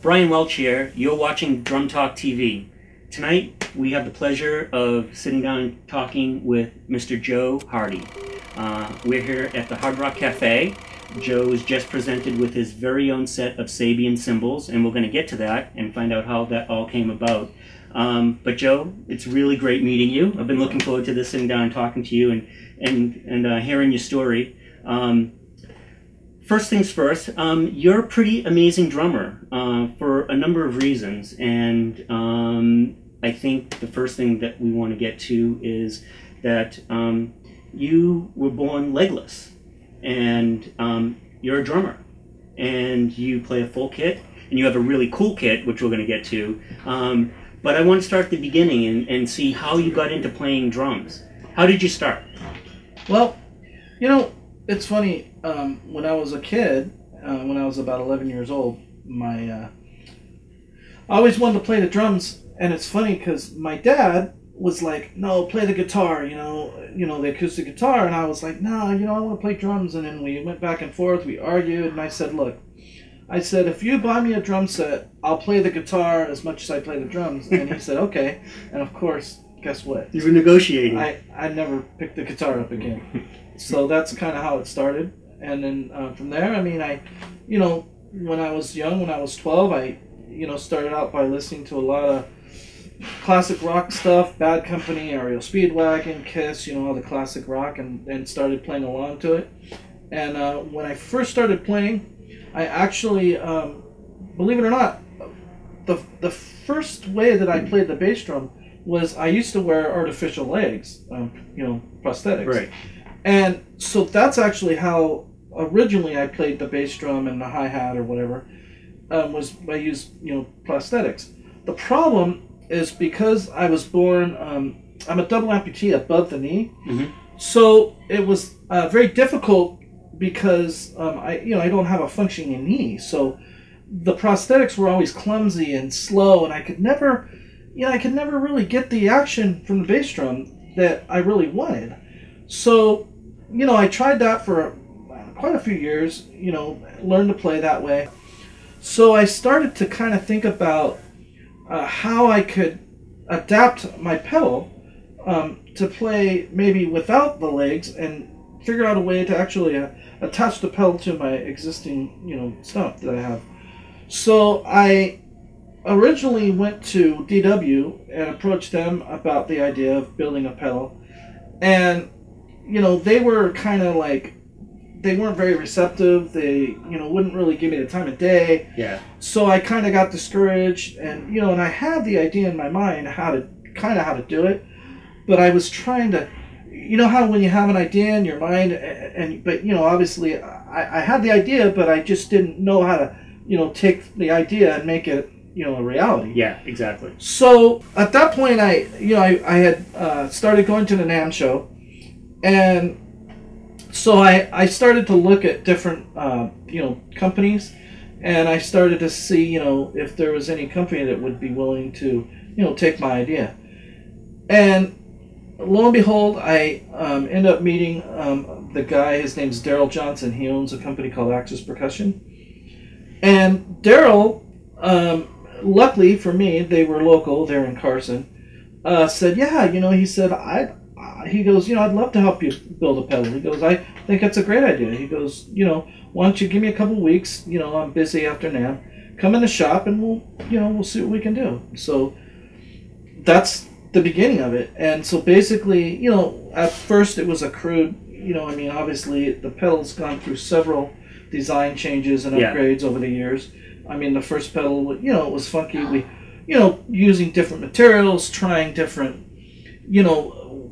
Brian Welch here. You're watching Drum Talk TV. Tonight we have the pleasure of sitting down and talking with Mr. Joe Hardy. We're here at the Hard Rock Cafe. Joe is just presented with his very own set of Sabian cymbals, and we're going to get to that and find out how that all came about. But Joe, it's really great meeting you. I've been looking forward to this, sitting down and talking to you and hearing your story. First things first, you're a pretty amazing drummer for a number of reasons, and I think the first thing that we want to get to is that you were born legless, and you're a drummer, and you play a full kit, and you have a really cool kit, which we're going to get to. But I want to start at the beginning and see how you got into playing drums. How did you start? Well, you know, it's funny. When I was a kid, when I was about 11 years old, I always wanted to play the drums, and it's funny because my dad was like, "No, play the guitar, you know, the acoustic guitar," and I was like, "No, I want to play drums." And then we went back and forth, we argued, and I said, "Look," I said, "if you buy me a drum set, I'll play the guitar as much as I play the drums." And he said, "Okay." And of course, guess what? You were negotiating. I never picked the guitar up again. So that's kind of how it started. And then from there, I mean, when I was young, when I was 12, I, started out by listening to a lot of classic rock stuff, Bad Company, Aerial Speedwagon, Kiss, all the classic rock, and started playing along to it. And when I first started playing, I actually, believe it or not, the first way that I played the bass drum was I used to wear artificial legs, prosthetics. Right. And so that's actually how originally I played the bass drum and the hi-hat or whatever, was I used, prosthetics. The problem is because I was born, I'm a double amputee above the knee, so it was very difficult because I don't have a functioning knee, so the prosthetics were always clumsy and slow, and I could never really get the action from the bass drum that I really wanted. So, I tried that for quite a few years, learned to play that way. So I started to kind of think about how I could adapt my pedal to play maybe without the legs, and figure out a way to actually attach the pedal to my existing, stump that I have. So I originally went to DW and approached them about the idea of building a pedal, and they were kind of like, they weren't very receptive. They, wouldn't really give me the time of day. Yeah. So I kind of got discouraged, and and I had the idea in my mind how to do it, but I was trying to, how when you have an idea in your mind, but obviously I had the idea, but I just didn't know how to, take the idea and make it, a reality. Yeah, exactly. So at that point, I had started going to the NAMM show. And so I started to look at different, companies, and I started to see, if there was any company that would be willing to, take my idea. And lo and behold, I ended up meeting the guy. His name's Daryl Johnson. He owns a company called Axis Percussion. And Daryl, luckily for me, they were local. They're in Carson. Said, yeah, he said, he goes, I'd love to help you build a pedal. He goes, I think that's a great idea. He goes, why don't you give me a couple weeks? I'm busy after NAMM. Come in the shop and we'll see what we can do. So that's the beginning of it. And so basically, at first it was a crude, obviously the pedal's gone through several design changes and upgrades over the years. I mean, the first pedal, it was funky. We, using different materials, trying different,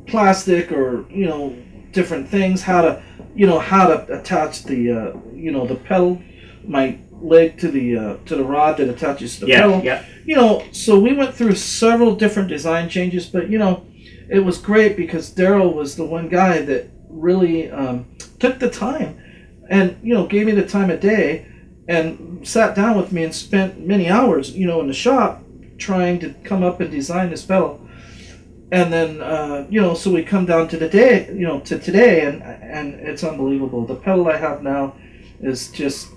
plastic or different things, how to attach the the pedal, my leg to the rod that attaches to the pedal. So we went through several different design changes, but it was great because Daryl was the one guy that really took the time and gave me the time of day and sat down with me and spent many hours in the shop trying to come up and design this pedal. And then, so we come down to the day, to today, and it's unbelievable. The pedal I have now is just,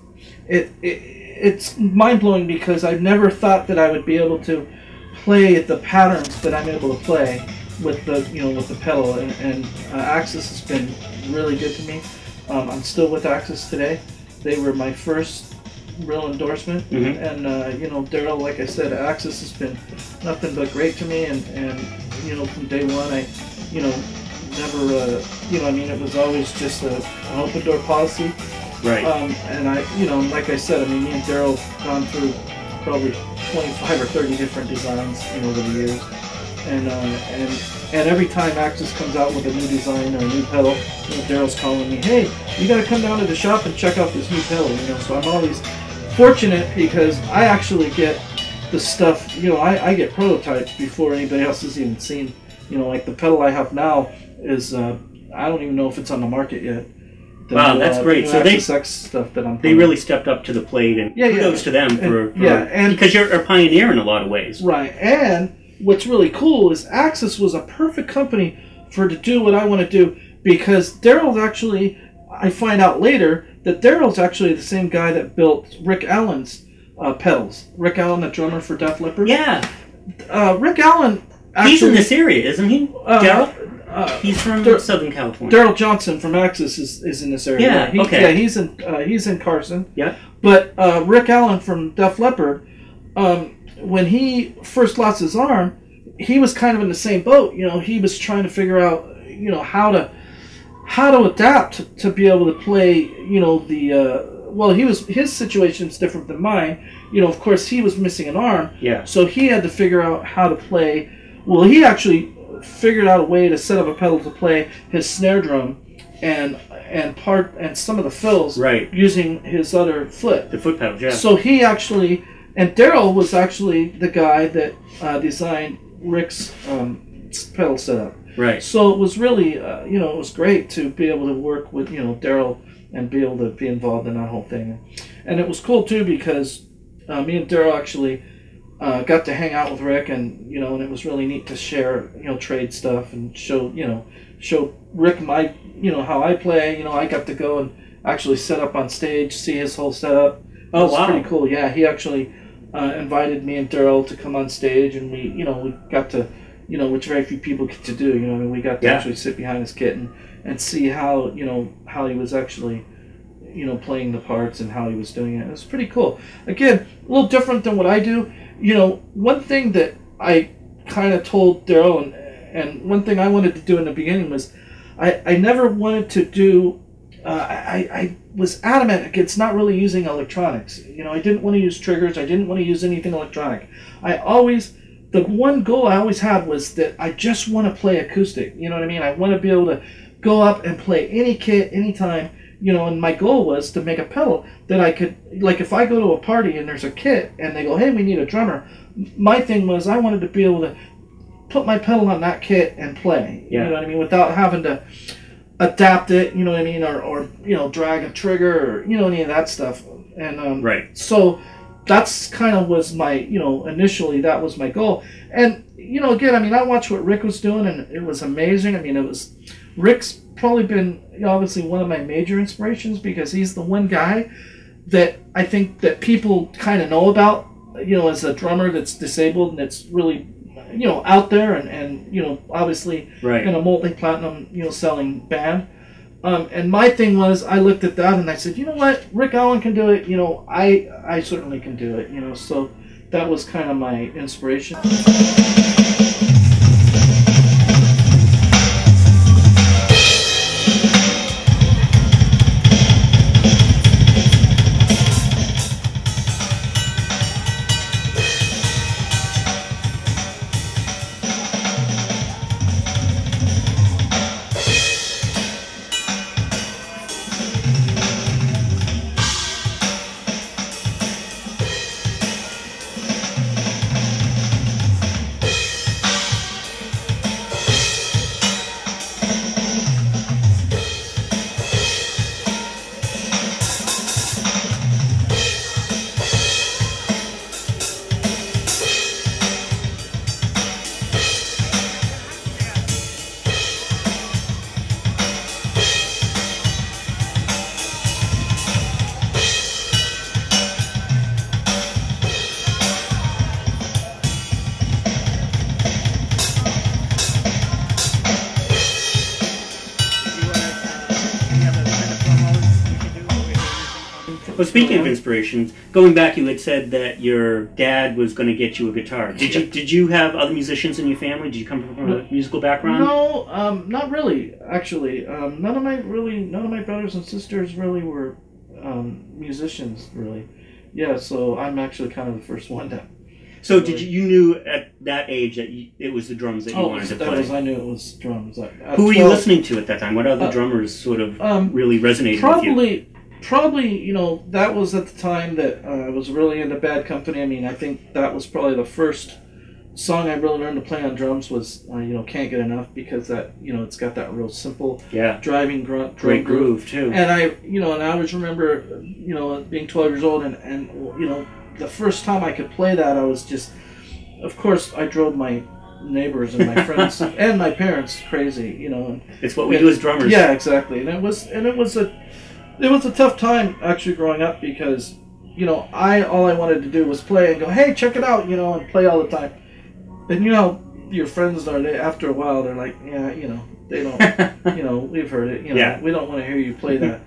it's mind-blowing because I never thought that I would be able to play the patterns that I'm able to play with the with the pedal, and Axis has been really good to me. I'm still with Axis today. They were my first real endorsement, and Daryl, like I said, Axis has been nothing but great to me, and from day one I never it was always just an open door policy. Right. And I, like I said, me and Daryl have gone through probably 25 or 30 different designs, over the years. And every time Axis comes out with a new design or a new pedal, Daryl's calling me, hey, you got to come down to the shop and check out this new pedal, So I'm always fortunate because I actually get the stuff, I get prototypes before anybody else has even seen, like the pedal I have now is, I don't even know if it's on the market yet. Wow, that's great. So stuff that they really stepped up to the plate, and kudos to them for because you're a pioneer in a lot of ways. Right, and what's really cool is Axis was a perfect company to do what I want to do, because Daryl's actually, I find out later that Daryl's actually the same guy that built Rick Allen's pedals. Rick Allen, the drummer for Def Leppard. Yeah. Rick Allen. Actually, he's in this area, isn't he, Daryl? He's from Southern California. Daryl Johnson from Axis is in this area. Yeah, okay. Yeah, he's in Carson. Yeah. But Rick Allen from Def Leppard, when he first lost his arm, he was kind of in the same boat. He was trying to figure out, how to adapt to be able to play, his situation's different than mine. Of course, he was missing an arm. Yeah. So he had to figure out how to play. Well, he actually figured out a way to set up a pedal to play his snare drum and some of the fills using his other foot. The foot pedals, yeah. So he actually, and Daryl was actually the guy that designed Rick's pedal setup. Right. So it was really, it was great to be able to work with, Daryl and be able to be involved in that whole thing. And it was cool too because me and Daryl actually got to hang out with Rick, and and it was really neat to share, trade stuff and show Rick my, how I play. I got to go and actually set up on stage, see his whole setup. Oh, wow. Pretty cool. Yeah, he actually invited me and Daryl to come on stage, and we got to, which very few people get to do. We got to actually sit behind his kit and see how, how he was actually, playing the parts and how he was doing it. It was pretty cool. Again, a little different than what I do. One thing that I kind of told Daryl, and one thing I wanted to do in the beginning was I never wanted to do, I was adamant against not really using electronics. I didn't want to use triggers. I didn't want to use anything electronic. The one goal I always had was that I just want to play acoustic. You know what I mean? I want to be able to go up and play any kit, anytime. And my goal was to make a pedal that I could, like if I go to a party and there's a kit and they go, hey, we need a drummer. My thing was I wanted to be able to put my pedal on that kit and play. You know what I mean? Without having to adapt it, you know what I mean? Or drag a trigger or, any of that stuff. And so that's kind of was my, initially that was my goal. And, again, I watched what Rick was doing and it was amazing. Rick's probably been obviously one of my major inspirations because he's the one guy that I think that people kind of know about, as a drummer that's disabled and that's really, out there and obviously in a multi-platinum, selling band. And my thing was I looked at that and I said, you know what, Rick Allen can do it, I certainly can do it, so that was kind of my inspiration. Well, speaking of inspirations, going back, you had said that your dad was going to get you a guitar. Did you have other musicians in your family? Did you come from a musical background? No, not really. Actually, none of my brothers and sisters really were musicians. Really, yeah. So I'm actually kind of the first one to. So you knew at that age that it was the drums that you wanted to play? I knew it was drums. Who were you listening to at that time? What other drummers sort of really resonated with you? Probably, that was at the time that I was really into Bad Company. I mean, I think that was probably the first song I really learned to play on drums was, Can't Get Enough, because that, it's got that real simple driving grunt. Great groove, too. And I always remember, being 12 years old and the first time I could play that, I was just, of course, I drove my neighbors and my friends and my parents crazy, And it's what we do as drummers. Yeah, exactly. And it was a tough time actually growing up because, all I wanted to do was play and go, hey, check it out, and play all the time. And your friends are after a while they're like, yeah, they don't, we've heard it, we don't want to hear you play that,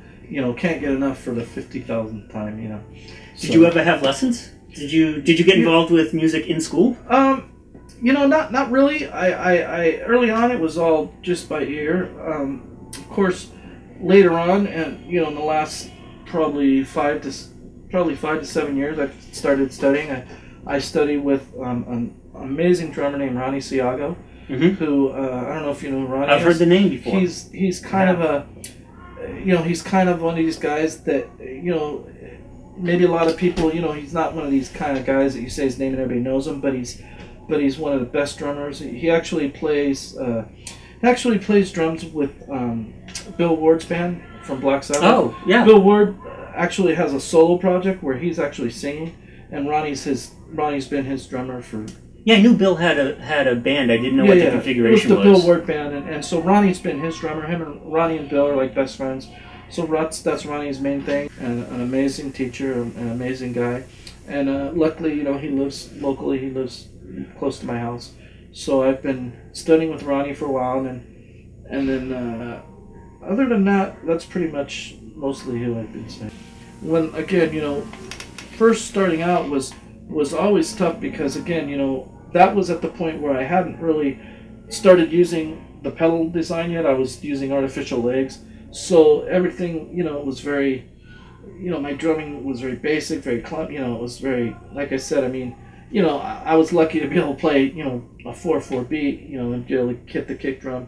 can't get enough for the 50,000th time, Did you ever have lessons? Did you get involved with music in school? Not really. I early on it was all just by ear. Of course, later on, and in the last probably 5 to 7 years, I started studying. I studied with an amazing drummer named Ronnie Siago, who I don't know if you know Ronnie. I've heard the name before. He's kind of he's kind of one of these guys that maybe a lot of people he's not one of these kind of guys that you say his name and everybody knows him, but he's one of the best drummers. He actually plays drums with Bill Ward's band from Black Sabbath. Oh, yeah. Bill Ward actually has a solo project where he's actually singing, and Ronnie's been his drummer for. Yeah, I knew Bill had a band. I didn't know what the configuration was. It was the Bill Ward band, and so Ronnie's been his drummer. Him and Ronnie and Bill are like best friends. So that's Ronnie's main thing, and an amazing teacher, an amazing guy, and luckily he lives locally. He lives close to my house, so I've been studying with Ronnie for a while, and then other than that, that's pretty much mostly who I've been saying. When again, first starting out was always tough because again, that was at the point where I hadn't really started using the pedal design yet. I was using artificial legs. So everything, was very, my drumming was very basic, very clump. It was very, like I said, I mean, I was lucky to be able to play, a 4/4 beat, and be able to hit the kick drum,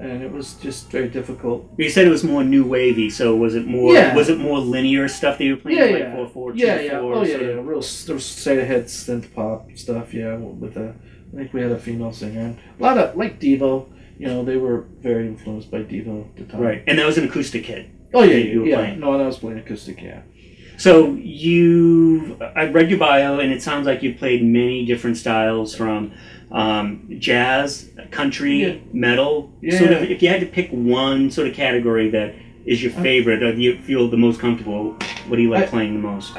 and it was just very difficult. You said it was more new wavy, so was it more? Yeah. Was it more linear stuff that you were playing, like 4/4, 2/4? Oh yeah, real straight ahead synth pop stuff. Yeah, with I think we had a female singer, and a lot of like Devo. They were very influenced by Devo at the time. Right, and that was an acoustic kit. Oh yeah, you were playing. No, that was playing acoustic. Yeah. So I read your bio, and it sounds like you played many different styles from jazz, country, metal. Yeah. Sort of, if you had to pick one sort of category that is your favorite, or you feel the most comfortable, what do you like playing the most?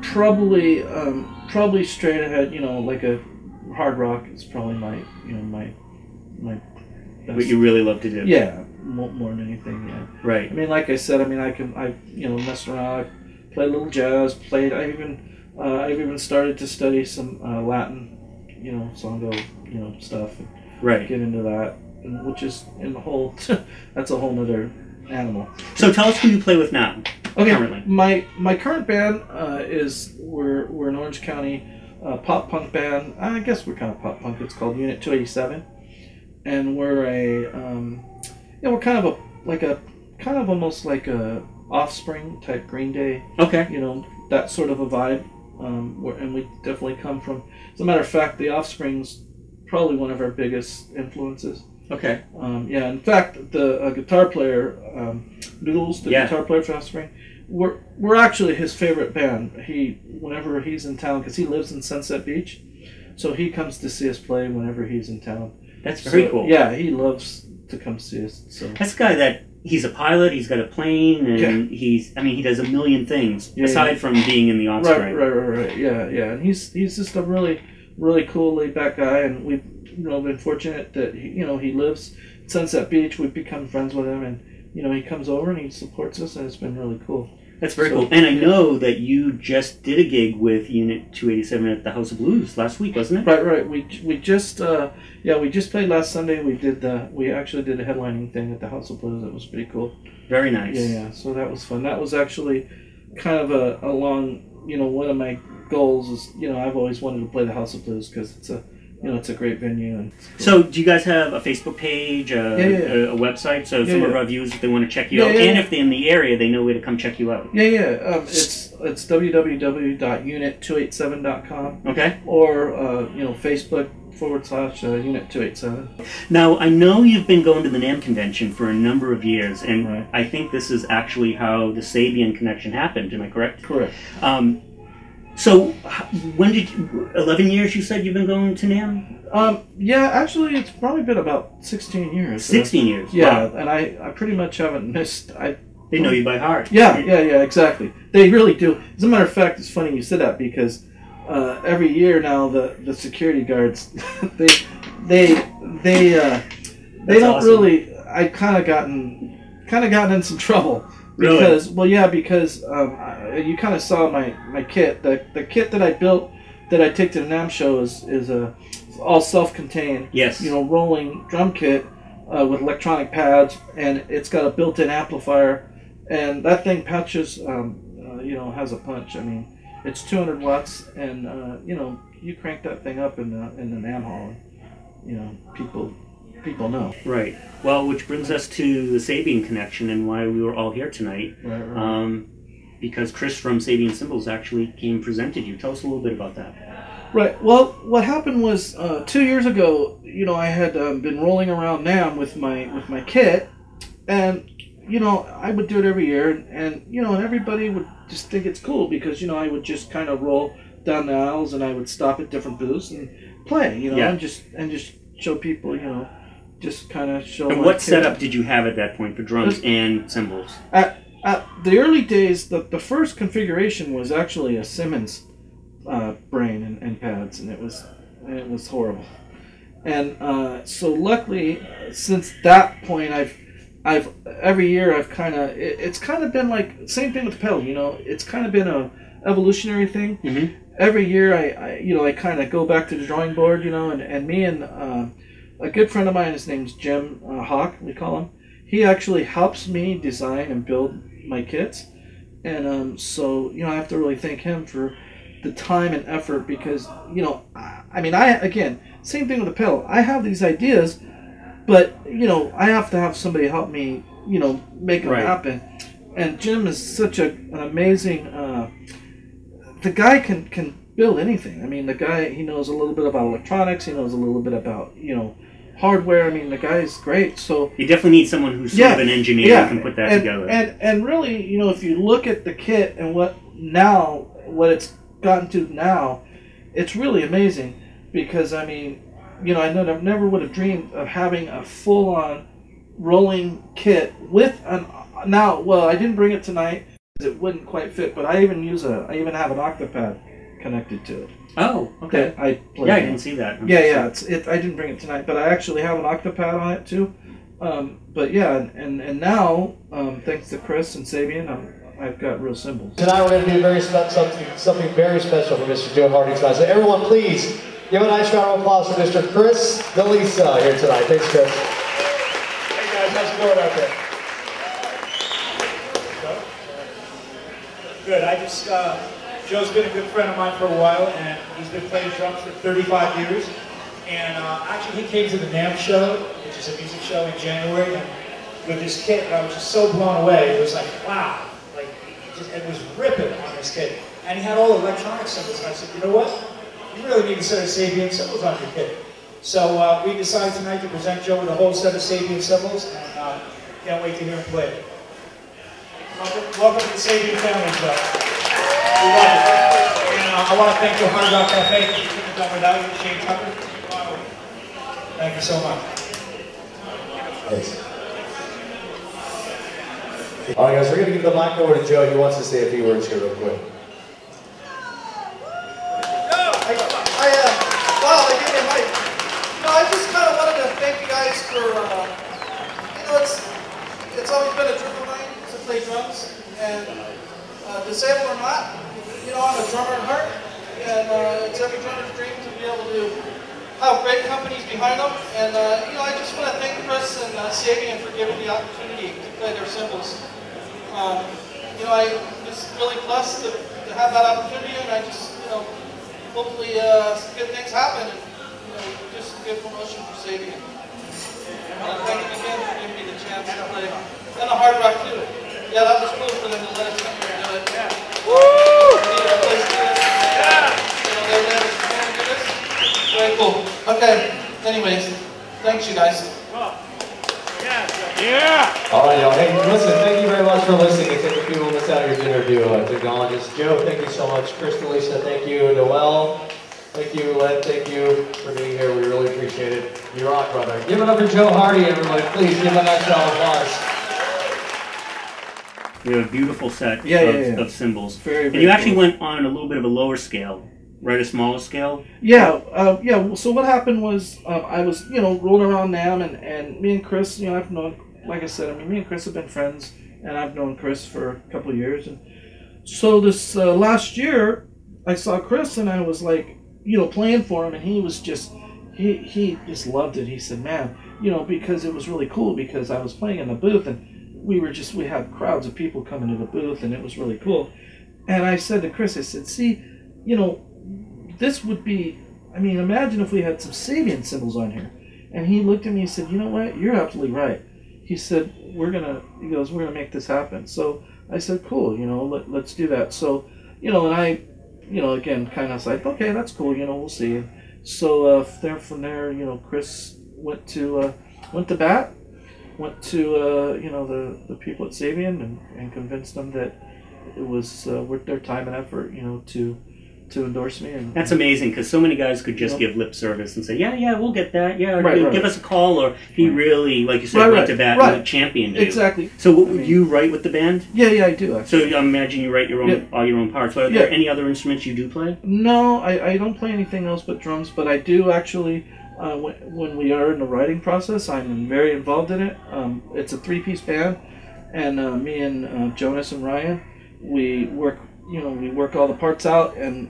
Probably straight ahead. Like a hard rock is probably my my. What you really love to do. Yeah, more than anything. Yeah. Right. I mean, like I said, I messed around. I played a little jazz. I've even started to study some Latin, songo, stuff. And right. Get into that, which is in the whole. That's a whole nother animal. So tell us who you play with now. Okay. Currently. My current band is we're an Orange County pop punk band. I guess we're kind of pop punk. It's called Unit 287. And we're we're kind of almost like a Offspring type Green Day. Okay. That sort of a vibe. And we definitely come from. As a matter of fact, the Offspring's probably one of our biggest influences. Okay. In fact, the guitar player, Noodles, the guitar player for Offspring, we're actually his favorite band. Whenever he's in town, because he lives in Sunset Beach, so he comes to see us play whenever he's in town. That's very cool. Yeah, he loves to come see us. So that's a guy that he's a pilot. He's got a plane, and he does a million things aside from being in the Offspring. Right. Yeah. And he's just a really, really cool, laid back guy, and we've been fortunate that he lives at Sunset Beach. We've become friends with him, and he comes over and he supports us, and it's been really cool. That's very cool. And I know that you just did a gig with Unit 287 at the House of Blues last week, wasn't it? Right. We just we just played last Sunday. We actually did a headlining thing at the House of Blues. It was pretty cool. Very nice. Yeah. So that was fun. That was actually kind of a long, one of my goals is, I've always wanted to play the House of Blues because it's a it's a great venue. And cool. So, do you guys have a Facebook page, a website? So, some of our viewers, if they want to check you out, and if they're in the area, they know where to come check you out. It's www.unit287.com. Okay. Or Facebook /Unit 287. Now, I know you've been going to the NAMM convention for a number of years, and right. I think this is actually how the Sabian connection happened. Am I correct? Correct. So, when did 11 years you said you've been going to NAMM? Actually, it's probably been about 16 years. 16 years? Yeah, wow. And I pretty much haven't missed. They know you by heart. Yeah, exactly. They really do. As a matter of fact, it's funny you said that because every year now the security guards, they don't awesome. Really. I kind of gotten in some trouble. Really? Because you kind of saw my kit. The kit that I built that I take to the NAMM show is all self-contained. Yes. Rolling drum kit with electronic pads, and it's got a built-in amplifier, and that thing punches. Has a punch. I mean, it's 200 watts, and you crank that thing up in the NAMM hall, and, people know. Right. Well, which brings us to the Sabian connection and why we were all here tonight. Right. Because Chris from Sabian Cymbals actually came and presented you. Tell us a little bit about that. Right. Well, what happened was 2 years ago, I had been rolling around NAMM with my kit, and I would do it every year, and everybody would just think it's cool because I would just kind of roll down the aisles and I would stop at different booths and play, and just show people, just kind of show. And what setup did you have at that point for drums and cymbals? At the early days, the first configuration was actually a Simmons brain and pads, and it was horrible. And so luckily, since that point, I've every year I've it's kind of been like same thing with the pedal. It's kind of been a evolutionary thing. Mm-hmm. Every year I kind of go back to the drawing board, and me and a good friend of mine, his name's Jim Hawk, we call him. He actually helps me design and build my kits, and so I have to really thank him for the time and effort because I again, same thing with the pedal. I have these ideas, but I have to have somebody help me make them happen. And Jim is such an amazing. The guy can build anything. I mean, the guy, he knows a little bit about electronics. He knows a little bit about hardware. I mean, the guy's great. So you definitely need someone who's sort of an engineer who can put that together. And really, if you look at the kit and what it's gotten to now, it's really amazing because I mean, I never would have dreamed of having a full-on rolling kit with I didn't bring it tonight because it wouldn't quite fit, but I even have an octopad connected to it. Oh, okay. I didn't see that. I didn't bring it tonight, but I actually have an octopad on it too. But yeah, and now thanks to Chris and Sabian, I've got real cymbals. Tonight we're going to do something very special for Mr. Joe Hardy tonight. So everyone, please give a nice round of applause for Mr. Chris DeLisa here tonight. Thanks, Chris. Hey guys, how's it going out there? Good. Joe's been a good friend of mine for a while, and he's been playing drums for 35 years. And actually, he came to the NAMM show, which is a music show in January, and with his kit, and I was just so blown away. It was like, wow, like it was ripping on this kit. And he had all the electronic cymbals, and I said, you know what? You really need a set of Sabian cymbals on your kit. So we decided tonight to present Joe with a whole set of Sabian cymbals, and can't wait to hear him play it. Welcome to the Sabian family, Joe. We love it. And I want to thank the Hard Rock Cafe. We couldn't have done without you, Shane Tucker. Thank you so much. Thanks. All right, guys, we're going to give the mic over to Joe. He wants to say a few words here real quick. I just kind of wanted to thank you guys for, it's always been a dream of mine to play drums, and disabled or not, you know, I'm a drummer at heart, and it's every drummer's dream to be able to have great companies behind them. And you know, I just want to thank Chris and Sabian for giving the opportunity to play their cymbals. You know, I'm just really blessed to have that opportunity, and I just, you know, hopefully good things happen, and you know, just a good promotion for Sabian. And thank you again for giving me the chance to play, and a hard rock too. Yeah, that was cool for them to let us come here and do it. Yeah. Woo! Very cool. Okay. Anyways, thanks you guys. Yeah. All right, y'all. Hey, listen. Thank you very much for listening and taking a few moments out of your dinner to acknowledge us. Joe, thank you so much. Chris, Lisa, thank you. Noel, thank you. Len, thank you for being here. We really appreciate it. You rock, brother. Give it up for Joe Hardy, everybody. Please give him a nice round of applause. We have a beautiful set of cymbals. Very, and you actually went on a little bit of a lower scale, right? A smaller scale? Yeah, yeah. So what happened was I was, you know, rolling around NAMM, and me and Chris, you know, I've known, like I said, I mean, me and Chris have been friends, and I've known Chris for a couple of years. And so this last year, I saw Chris, and I was like, you know, playing for him, and he was just, he just loved it. He said, man, you know, because it was really cool, because I was playing in the booth, and we had crowds of people coming to the booth, and it was really cool. And I said to Chris, I said, see, you know, this would be, I mean, imagine if we had some Sabian cymbals on here. And he looked at me and said, you know what, you're absolutely right. He said, we're gonna make this happen. So I said, cool, you know, let's do that. So, you know, and I, you know, again, kind of like, okay, that's cool, you know, we'll see. So from there, you know, Chris went to bat. Went to you know, the people at Sabian and convinced them that it was worth their time and effort, you know, to endorse me. And that's amazing, because so many guys could just give lip service and say, yeah, we'll get that, yeah, or give us a call, or he really, like you said, went to bat and championed you. Exactly. So would you write with the band? Yeah, I do actually. So I imagine you write all your own parts. But are there any other instruments you do play? No, I don't play anything else but drums, but I do actually. When we are in the writing process, I'm very involved in it. It's a three-piece band, and me and Jonas and Ryan, we work all the parts out, and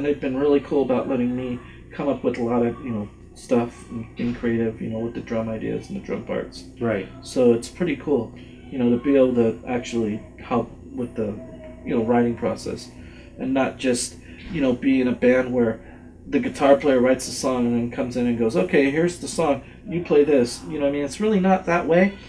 they've been really cool about letting me come up with a lot of, you know, stuff and being creative, you know, with the drum ideas and the drum parts. Right. So it's pretty cool, you know, to be able to actually help with the, you know, writing process, and not just, you know, be in a band where the guitar player writes the song and then comes in and goes, okay, here's the song, you play this. You know what I mean? It's really not that way.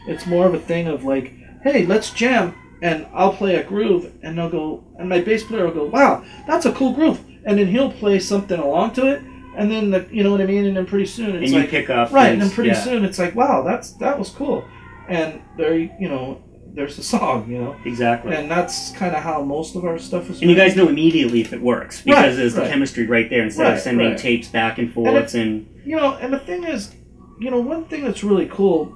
It's more of a thing of like, hey, let's jam, and I'll play a groove, and they'll go, and my bass player will go, wow, that's a cool groove, and then he'll play something along to it, and then you know what I mean? And then pretty soon it's and like, you pick up right, and then pretty soon it's like, wow, that was cool, and there, you know, there's a song, you know. Exactly. And that's kind of how most of our stuff is. And you guys know immediately if it works, because there's the chemistry right there, instead of sending tapes back and forth. And you know, and the thing is, you know, one thing that's really cool,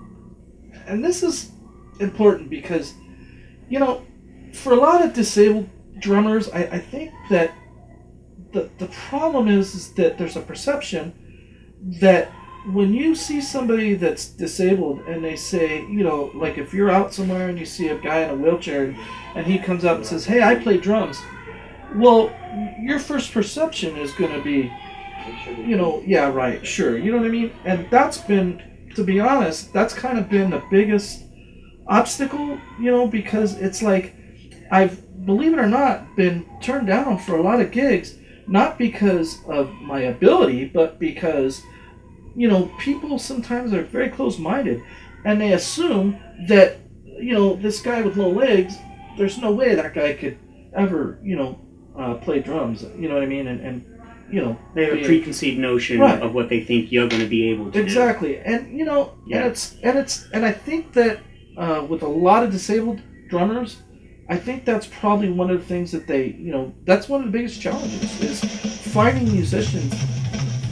and this is important because, you know, for a lot of disabled drummers, I think that the problem is that there's a perception that when you see somebody that's disabled and they say, you know, like if you're out somewhere and you see a guy in a wheelchair and he comes up and says, hey, I play drums, well, your first perception is going to be, you know, yeah, right, sure, you know what I mean? And that's been, to be honest, that's kind of been the biggest obstacle, you know, because it's like I've, believe it or not, been turned down for a lot of gigs, not because of my ability, but because, you know, people sometimes are very close-minded, and they assume that, you know, this guy with no legs, there's no way that guy could ever, you know, play drums. You know what I mean? And you know, they have a preconceived notion of what they think you're going to be able to do. Exactly, and you know, and I think that with a lot of disabled drummers, I think that's probably one of the things that they, you know, that's one of the biggest challenges is finding musicians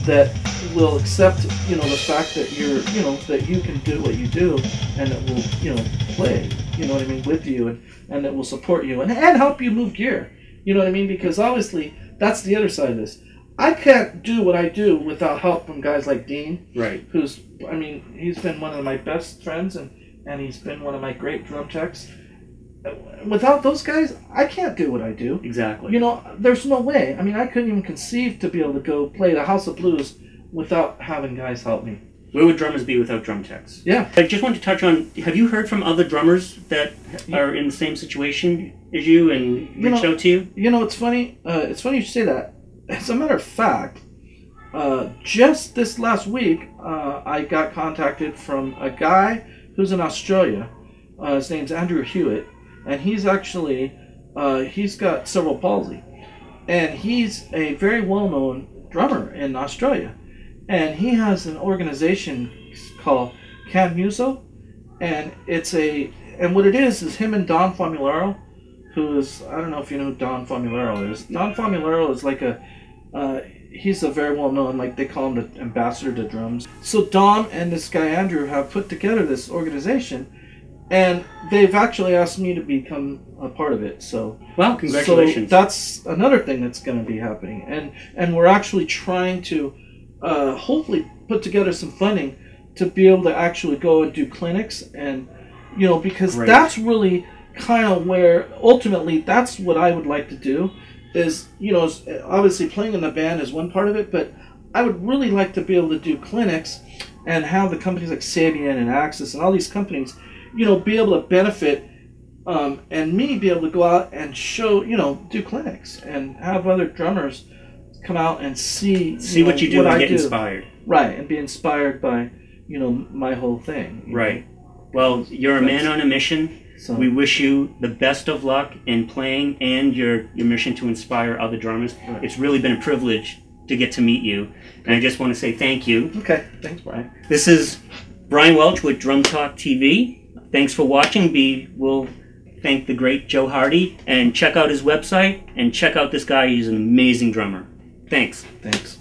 that will accept, you know, the fact that you're, you know, that you can do what you do, and that will, you know, play, you know what I mean, with you, and that will support you and help you move gear, you know what I mean, because obviously that's the other side of this. I can't do what I do without help from guys like Dean, right? Who's, I mean, he's been one of my best friends, and he's been one of my great drum techs. without those guys, I can't do what I do. Exactly. You know, there's no way. I mean, I couldn't even conceive to be able to go play the House of Blues without having guys help me. Where would drummers be without drum techs? Yeah. I just want to touch on, have you heard from other drummers that are in the same situation as you and reached out to you? You know, it's funny. It's funny you should say that. As a matter of fact, just this last week, I got contacted from a guy who's in Australia. His name's Andrew Hewitt, and he's actually, he's got cerebral palsy. And he's a very well-known drummer in Australia. And he has an organization called Can Muso, and and what it is him and Don Famularo, who is, I don't know if you know who Don Famularo is. Don Famularo is like he's a very well-known, like they call him the ambassador to drums. So Don and this guy Andrew have put together this organization, and they've actually asked me to become a part of it. So, well, congratulations. So that's another thing that's going to be happening, and we're actually trying to hopefully put together some funding to be able to actually go and do clinics, and because Great. That's really kind of where ultimately that's what I would like to do. Is obviously playing in the band is one part of it, but I would really like to be able to do clinics and have the companies like Sabian and Axis and all these companies be able to benefit, and me be able to go out and show, do clinics and have other drummers come out and see what you do and get inspired. Right, and be inspired by, my whole thing. Right. Well, you're a man on a mission. So, we wish you the best of luck in playing and your mission to inspire other drummers. Right. It's really been a privilege to get to meet you, and I just want to say thank you. Okay, thanks, Brian. This is Brian Welch with Drum Talk TV. Thanks for watching. We'll thank the great Joe Hardy, and check out his website, and check out this guy. He's an amazing drummer. Thanks. Thanks.